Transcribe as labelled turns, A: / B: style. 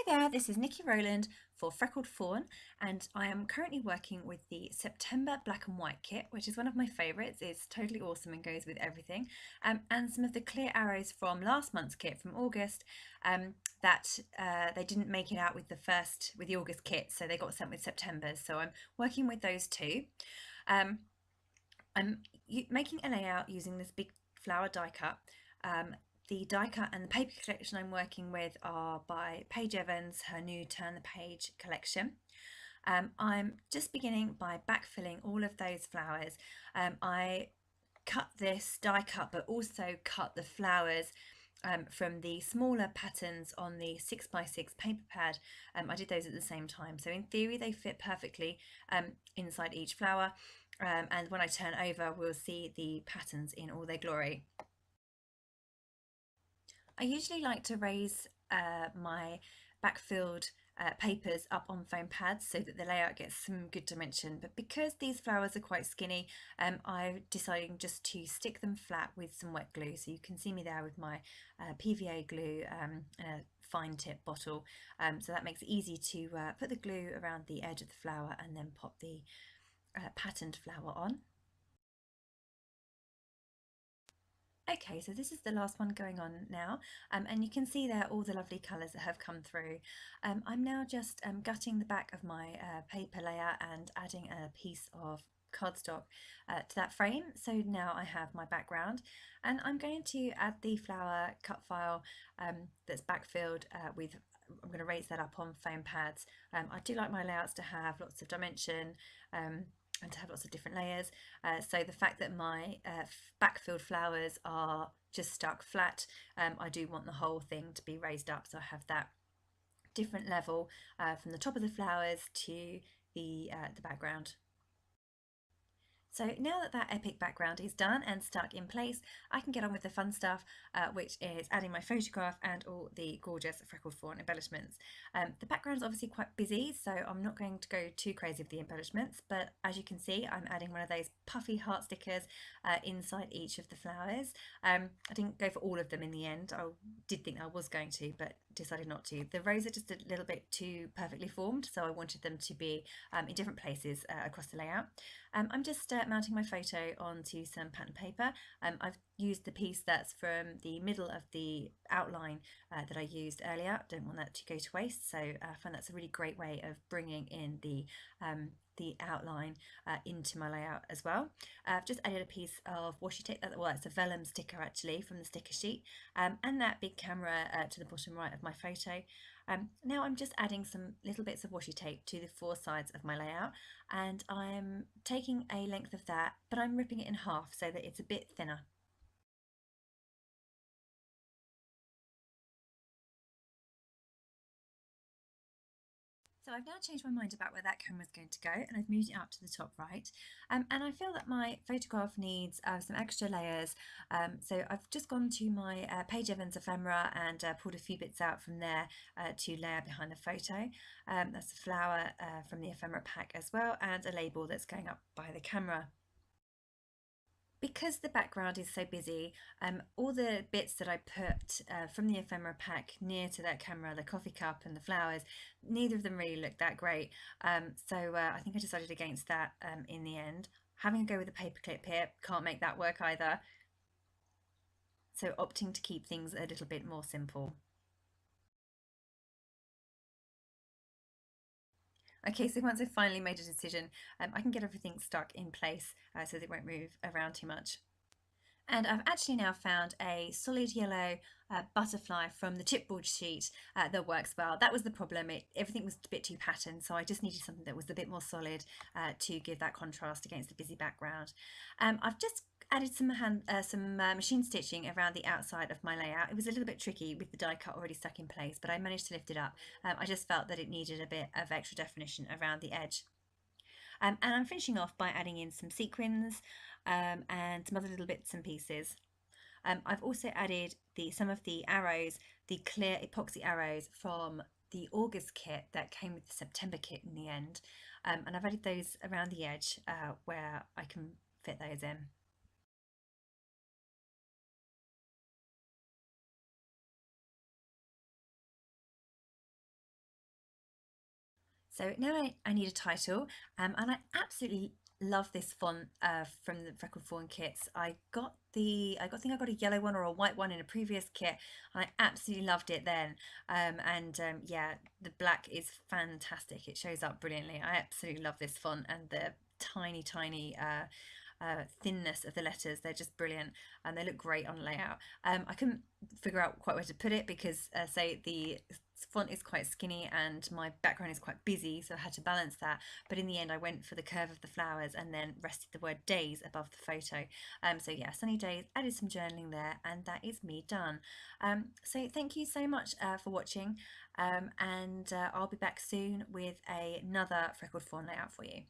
A: There, this is Niki Rowland for Freckled Fawn, and I am currently working with the September Black and White kit, which is one of my favourites. It's totally awesome and goes with everything. And some of the clear arrows from last month's kit from August that they didn't make it out with the August kit, so they got sent with September's. So I'm working with those two. I'm making a layout using this big flower die cut. The die cut and the paper collection I'm working with are by Paige Evans, her new Turn the Page collection. I'm just beginning by backfilling all of those flowers. I cut this die cut but also cut the flowers from the smaller patterns on the 6x6 paper pad. I did those at the same time, so in theory they fit perfectly inside each flower, and when I turn over we'll see the patterns in all their glory. I usually like to raise my backfilled papers up on foam pads so that the layout gets some good dimension, but because these flowers are quite skinny, I'm deciding just to stick them flat with some wet glue. So you can see me there with my PVA glue and a fine tip bottle, so that makes it easy to put the glue around the edge of the flower and then pop the patterned flower on. Okay, so this is the last one going on now, and you can see there all the lovely colours that have come through. I'm now just gutting the back of my paper layer and adding a piece of cardstock to that frame. So now I have my background, and I'm going to add the flower cut file that's backfilled with. I'm going to raise that up on foam pads. I do like my layouts to have lots of dimension and to have lots of different layers. So the fact that my backfilled flowers are just stuck flat, I do want the whole thing to be raised up, so I have that different level from the top of the flowers to the background. So now that that epic background is done and stuck in place, I can get on with the fun stuff, which is adding my photograph and all the gorgeous Freckled Fawn embellishments. The background is obviously quite busy, so I'm not going to go too crazy with the embellishments, but as you can see, I'm adding one of those puffy heart stickers inside each of the flowers. I didn't go for all of them in the end. I did think I was going to, but decided not to. The rows are just a little bit too perfectly formed, so I wanted them to be in different places across the layout. I'm just mounting my photo onto some pattern paper. I've used the piece that's from the middle of the outline that I used earlier. Don't want that to go to waste, so I find that's a really great way of bringing in the outline into my layout as well. I've just added a piece of washi tape, well, it's a vellum sticker actually from the sticker sheet, and that big camera to the bottom right of my photo. Now I'm just adding some little bits of washi tape to the four sides of my layout, and I'm taking a length of that, but I'm ripping it in half so that it's a bit thinner. So I've now changed my mind about where that camera is going to go, and I've moved it up to the top right. And I feel that my photograph needs some extra layers. So I've just gone to my Paige Evans ephemera and pulled a few bits out from there to layer behind the photo. That's a flower from the ephemera pack as well, and a label that's going up by the camera. Because the background is so busy, all the bits that I put from the ephemera pack near to that camera, the coffee cup and the flowers, neither of them really looked that great. So I think I decided against that in the end. Having a go with a paper clip here, can't make that work either. So opting to keep things a little bit more simple. Okay, so once I've finally made a decision, I can get everything stuck in place so they won't move around too much. And I've actually now found a solid yellow butterfly from the chipboard sheet that works well. That was the problem, everything was a bit too patterned, so I just needed something that was a bit more solid to give that contrast against the busy background. I've just added some machine stitching around the outside of my layout. It was a little bit tricky with the die cut already stuck in place, but I managed to lift it up. I just felt that it needed a bit of extra definition around the edge. And I'm finishing off by adding in some sequins and some other little bits and pieces. I've also added some of the arrows, the clear epoxy arrows from the August kit that came with the September kit in the end, and I've added those around the edge where I can fit those in. So now I need a title, and I absolutely love this font from the Freckled Fawn kits. I think I got a yellow one or a white one in a previous kit, and I absolutely loved it then. Yeah, the black is fantastic. It shows up brilliantly. I absolutely love this font and the tiny thinness of the letters. They're just brilliant and they look great on layout. I couldn't figure out quite where to put it because, say, the font is quite skinny and my background is quite busy, so I had to balance that. But in the end, I went for the curve of the flowers and then rested the word days above the photo. So yeah, sunny days, added some journaling there, and that is me done. So thank you so much for watching, and I'll be back soon with another Freckled Fawn layout for you.